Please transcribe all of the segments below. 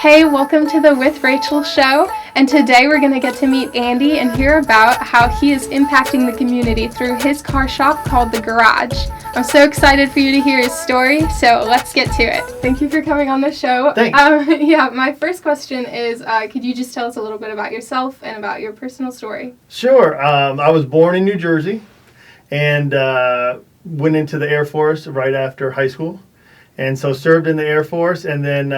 Hey, welcome to the With Rachel show, and today we're going to get to meet Andy and hear about how he is impacting the community through his car shop called The Garage. I'm so excited for you to hear his story, so let's get to it. Thank you for coming on the show. Thanks. My first question is, could you just tell us a little bit about yourself and about your personal story? Sure. I was born in New Jersey and went into the Air Force right after high school. And so served in the Air Force, and then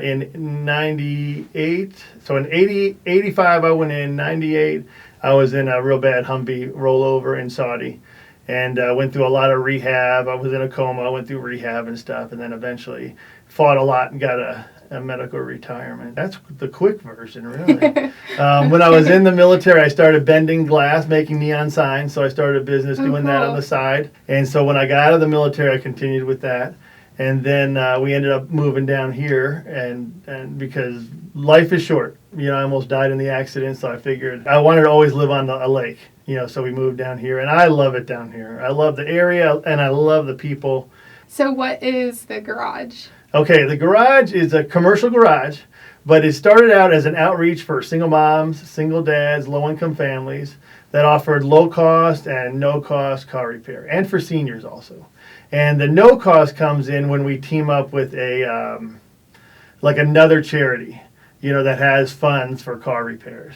in 98, so in 85 I went in, 98 I was in a real bad Humvee rollover in Saudi, and went through a lot of rehab. I was in a coma, went through rehab and stuff, and then eventually fought a lot and got a medical retirement. That's the quick version, really. When I was in the military, I started bending glass, making neon signs, so I started a business doing that on the side. And so when I got out of the military, I continued with that. And then we ended up moving down here, and because life is short, I almost died in the accident, so I figured I wanted to always live on a lake, so we moved down here, and I love it down here. I love the area, and I love the people. So what is The Garage? Okay, The Garage is a commercial garage, but it started out as an outreach for single moms, single dads, low-income families that offered low-cost and no-cost car repair, and for seniors also. And the no cost comes in when we team up with a like another charity, that has funds for car repairs,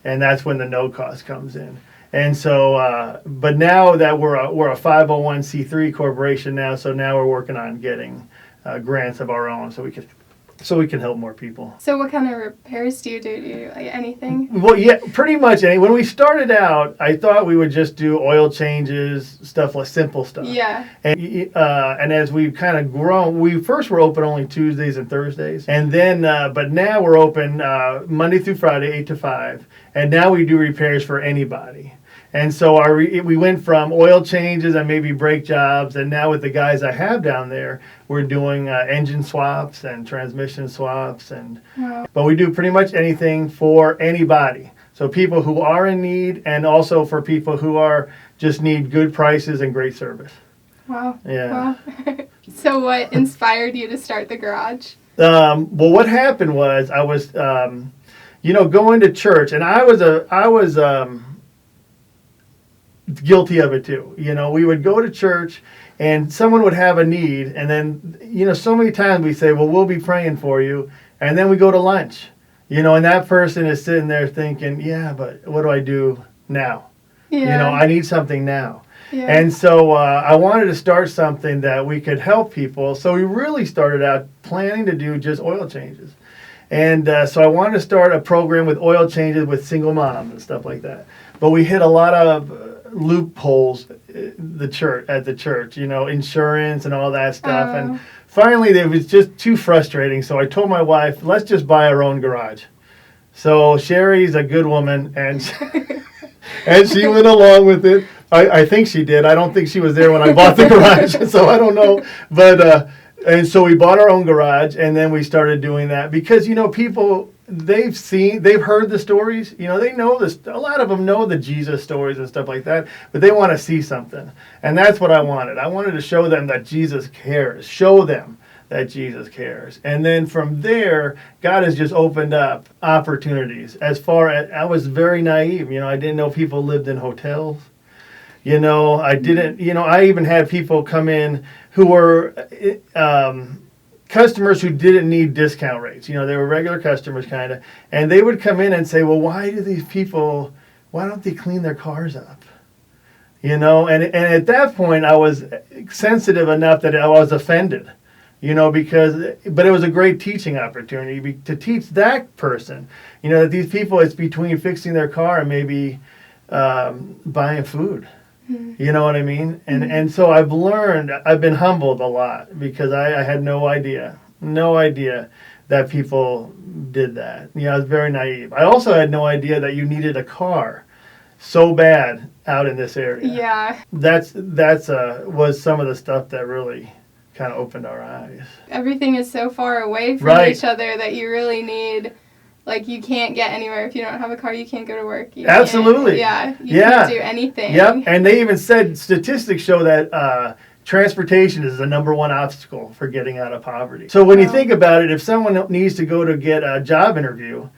and that's when the no cost comes in. And so, but now that we're a 501c3 corporation now, so now we're working on getting grants of our own, so we can help more people. So what kind of repairs do you do? Do you do anything? Well, yeah, pretty much. When we started out, I thought we would just do oil changes, stuff like simple stuff. Yeah. And as we've kind of grown, we first were open only Tuesdays and Thursdays, and then but now we're open Monday through Friday, 8 to 5, and now we do repairs for anybody. And so we went from oil changes and maybe brake jobs, and now with the guys I have down there, we're doing engine swaps and transmission swaps, but we do pretty much anything for anybody. So people who are in need, and also for people who just need good prices and great service. Wow. Yeah. Wow. So what inspired you to start The Garage? Well, what happened was I was, going to church, and I was guilty of it too. We would go to church and someone would have a need, and then, so many times we say, well, we'll be praying for you. And then we go to lunch, and that person is sitting there thinking, yeah, but what do I do now? Yeah. I need something now. Yeah. And so I wanted to start something that we could help people. So we really started out planning to do just oil changes. And so I wanted to start a program with oil changes with single moms and stuff like that. But we hit a lot of loopholes at the church, insurance and all that stuff. And finally, it was just too frustrating. So I told my wife, let's just buy our own garage. So Sherry's a good woman, and and she went along with it. I think she did. I don't think she was there when I bought the garage, so I don't know. But and so we bought our own garage, and then we started doing that because people, they've heard the stories, they know this. A lot of them know the Jesus stories and stuff like that, but they want to see something. And that's what I wanted. I wanted to show them that Jesus cares. Show them that Jesus cares. And then from there, God has just opened up opportunities. As far as, I was very naive, I didn't know people lived in hotels. I didn't, I even had people come in who were customers who didn't need discount rates. They were regular customers kind of, and they would come in and say, well, why don't they clean their cars up? And at that point I was sensitive enough that I was offended, but it was a great teaching opportunity to teach that person, that these people, it's between fixing their car and maybe buying food. You know what I mean? And so I've been humbled a lot because I had no idea that people did that. I was very naive. I also had no idea that you needed a car so bad out in this area. Yeah. That's was some of the stuff that really kind of opened our eyes. Everything is so far away from each other that you really need. Like, you can't get anywhere. If you don't have a car, you can't go to work. Absolutely. You can't do anything. Yep. And they even said statistics show that transportation is the number one obstacle for getting out of poverty. So when you think about it, if someone needs to go to get a job interview,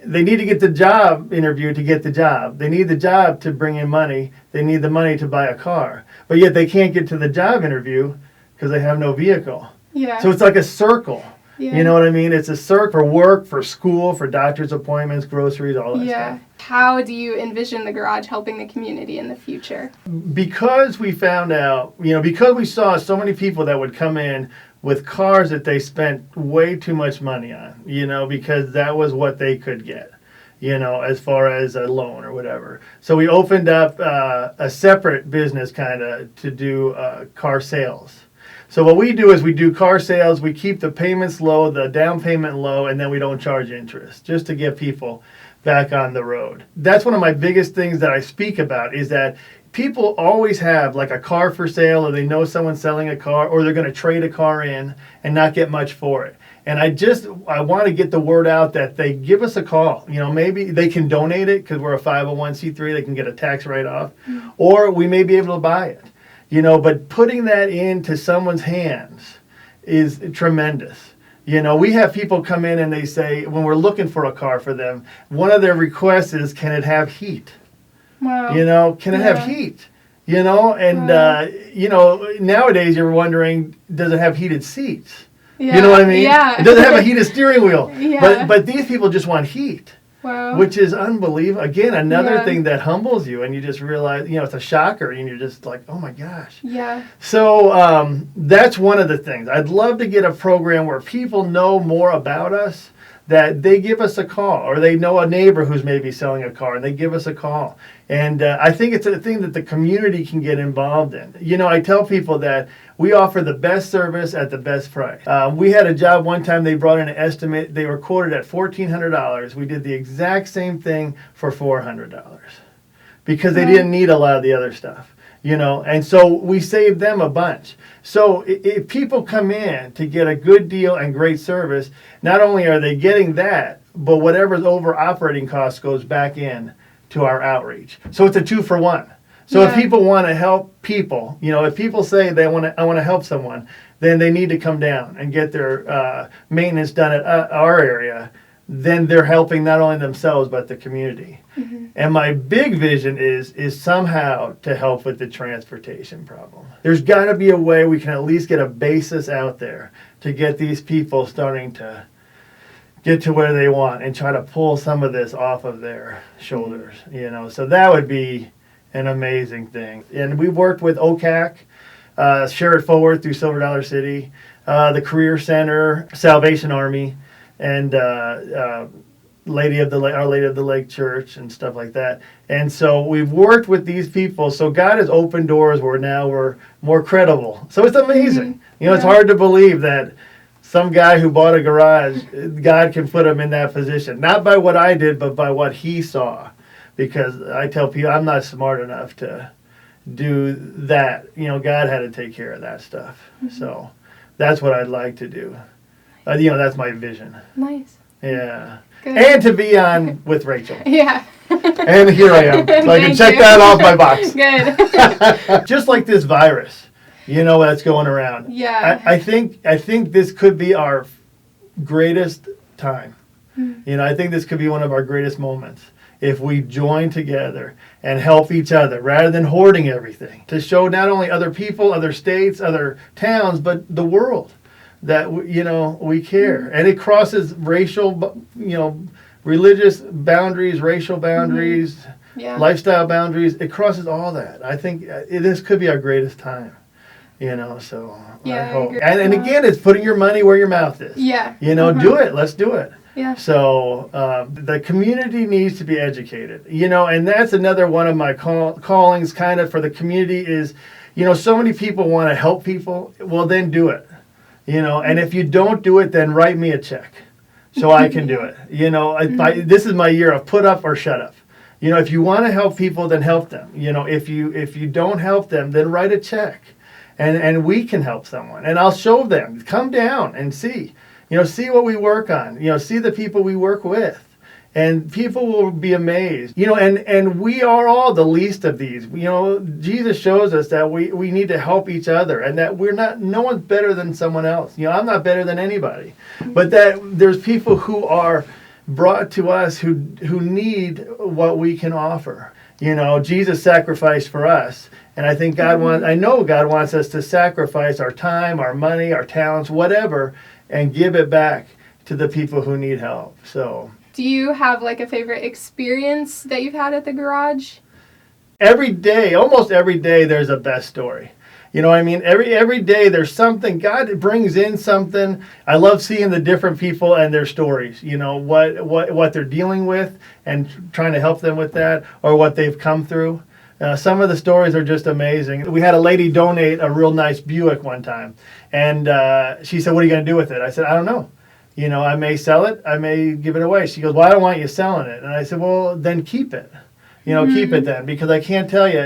they need to get the job interview to get the job. They need the job to bring in money. They need the money to buy a car. But yet they can't get to the job interview because they have no vehicle. Yeah. So it's like a circle. Yeah. You know what I mean? It's a circle for work, for school, for doctor's appointments, groceries, all that stuff. How do you envision the garage helping the community in the future? Because we found out, because we saw so many people that would come in with cars that they spent way too much money on, because that was what they could get, as far as a loan or whatever. So we opened up a separate business kind of to do car sales. So what we do is we do car sales, we keep the payments low, the down payment low, and then we don't charge interest, just to get people back on the road. That's one of my biggest things that I speak about, is that people always have like a car for sale, or they know someone selling a car, or they're going to trade a car in and not get much for it. And I want to get the word out that they give us a call. Maybe they can donate it because we're a 501c3, they can get a tax write-off, or we may be able to buy it. But putting that into someone's hands is tremendous. We have people come in and they say, when we're looking for a car for them, one of their requests is, can it have heat? Wow. Can it have heat? And, nowadays you're wondering, does it have heated seats? Yeah. You know what I mean? Yeah. It doesn't have a heated steering wheel. Yeah. But these people just want heat. Wow. Which is unbelievable. Again, another thing that humbles you, and you just realize, it's a shocker, and you're just like, oh my gosh. Yeah. So that's one of the things. I'd love to get a program where people know more about us, that they give us a call, or they know a neighbor who's maybe selling a car, and they give us a call. And I think it's a thing that the community can get involved in. I tell people that we offer the best service at the best price. We had a job one time, they brought in an estimate, they were quoted at $1,400. We did the exact same thing for $400 because they didn't need a lot of the other stuff. And so we saved them a bunch. So if people come in to get a good deal and great service, not only are they getting that, but whatever's over operating costs goes back in to our outreach. So it's a 2-for-1. So if people want to help people, if people say I want to help someone, then they need to come down and get their maintenance done at our area. Then they're helping not only themselves but the community. Mm-hmm. And my big vision is somehow to help with the transportation problem. There's got to be a way we can at least get a basis out there to get these people starting to get to where they want and try to pull some of this off of their shoulders. So that would be an amazing thing. And we've worked with OCAC, Share It Forward through Silver Dollar City, the Career Center, Salvation Army, and Our Lady of the Lake Church and stuff like that. And so we've worked with these people. So God has opened doors where now we're more credible. So it's amazing. Mm-hmm. It's hard to believe that some guy who bought a garage, God can put him in that position. Not by what I did, but by what he saw. Because I tell people I'm not smart enough to do that. God had to take care of that stuff. Mm-hmm. So that's what I'd like to do. That's my vision. Nice. Yeah. Good. And to be on with Rachel. Yeah. And here I am. So I can check that off my box. Good. Just like this virus, that's going around. Yeah. I think this could be our greatest time. Mm. I think this could be one of our greatest moments if we join together and help each other rather than hoarding everything, to show not only other people, other states, other towns, but the world that we care. And it crosses racial, religious boundaries, racial boundaries, lifestyle boundaries. It crosses all that. I think this could be our greatest time. So I hope. And again, it's putting your money where your mouth is. Yeah. Do it. Let's do it. Yeah. So the community needs to be educated, and that's another one of my callings kind of for the community is, so many people want to help people. Well, then do it, and if you don't do it, then write me a check so I can do it. This is my year of put up or shut up. If you want to help people, then help them. If you don't help them, then write a check and we can help someone, and I'll show them. Come down and see. See what we work on. See the people we work with. And people will be amazed. And we are all the least of these. Jesus shows us that we need to help each other, and that no one's better than someone else. I'm not better than anybody. But that there's people who are brought to us who need what we can offer. Jesus sacrificed for us. And I think I know God wants us to sacrifice our time, our money, our talents, whatever, and give it back to the people who need help. So, do you have like a favorite experience that you've had at the garage? Every day, almost every day, there's a best story. Every day there's something. God brings in something. I love seeing the different people and their stories. What they're dealing with and trying to help them with that, or what they've come through. Some of the stories are just amazing. We had a lady donate a real nice Buick one time, and she said, "What are you going to do with it?" I said, "I don't know. I may sell it. I may give it away." She goes, "Well, I don't want you selling it." And I said, "Well, then keep it. Keep it then, because I can't tell you,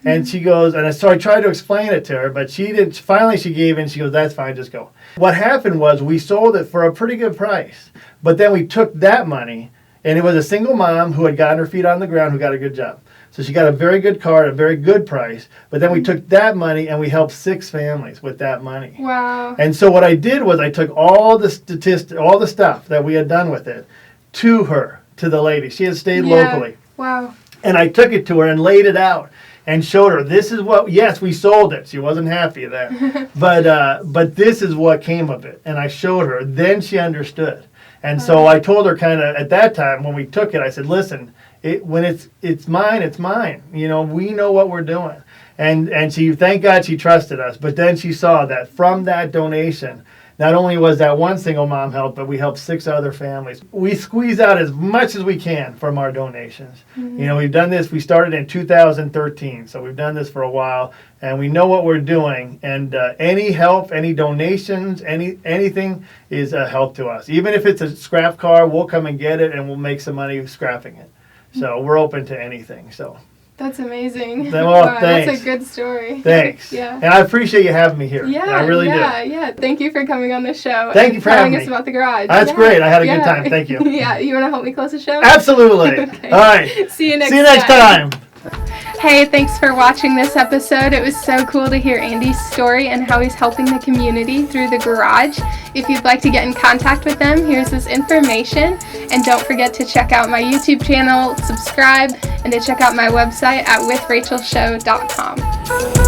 And she goes, so I tried to explain it to her, but she didn't. Finally, she gave in. She goes, "That's fine, just go." What happened was we sold it for a pretty good price, but then we took that money, and it was a single mom who had gotten her feet on the ground, who got a good job. So she got a very good car at a very good price, but then we took that money and we helped 6 families with that money. Wow. And so what I did was I took all the statistics, all the stuff that we had done with it, to her, to the lady. She had stayed locally. Wow. And I took it to her and laid it out and showed her, this is what, yes, we sold it. She wasn't happy with that. But this is what came of it. And I showed her. Then she understood. And so I told her kind of at that time when we took it, I said, "Listen, when it's mine, it's mine. We know what we're doing." And she, thank God she trusted us. But then she saw that from that donation, not only was that one single mom helped, but we helped 6 other families. We squeeze out as much as we can from our donations. Mm-hmm. We've done this. We started in 2013, so we've done this for a while, and we know what we're doing. And any help, any donations, anything is a help to us. Even if it's a scrap car, we'll come and get it, and we'll make some money scrapping it. So we're open to anything. So. That's amazing. Well, wow, thanks. That's a good story. Thanks. Yeah. And I appreciate you having me here. Yeah, I really do. Yeah. Thank you for coming on the show. Thank you for having me. Telling us about the garage. That's great. I had a good time. Thank you. Yeah. You want to help me close the show? Absolutely. Okay. All right. See you next time. Hey, thanks for watching this episode. It was so cool to hear Andy's story and how he's helping the community through the garage. If you'd like to get in contact with him, here's his information. And don't forget to check out my YouTube channel, subscribe, and to check out my website at withrachelshow.com.